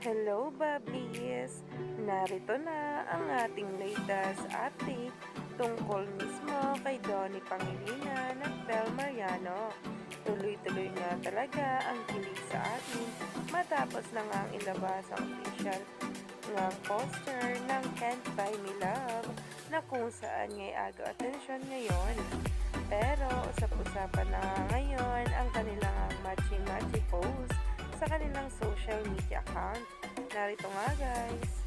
Hello, Bablis! Narito na ang ating latest update tungkol mismo kay Donnie Pangilinan at Bel Mariano. Tuloy-tuloy nga talaga ang kilig sa atin matapos na nga ang ilabas ang official nga poster ng Can't Buy Me Love na kung saan nga'y agaw atensyon ngayon. Pero usap-usapan na nga ngayon ang kanilang matchy-matchy post sa kanilang social media account. Narito nga guys.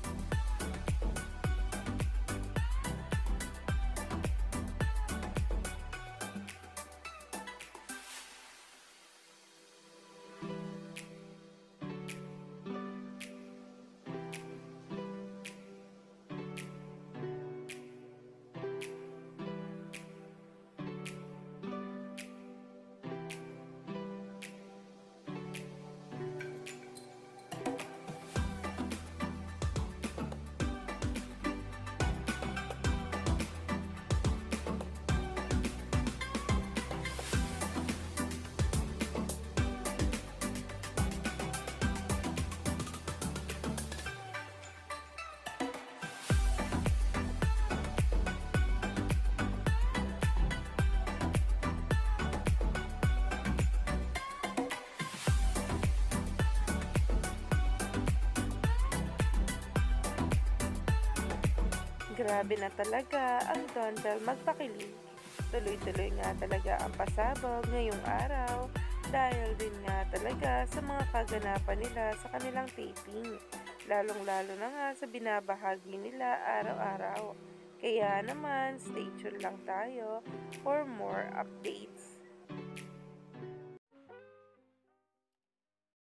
Grabe na talaga ang Don Bell magpakilig. Tuloy-tuloy nga talaga ang pasabog ngayong araw dahil din nga talaga sa mga kaganapan nila sa kanilang taping. Lalong-lalo na nga sa binabahagi nila araw-araw. Kaya naman, stay tuned lang tayo for more updates.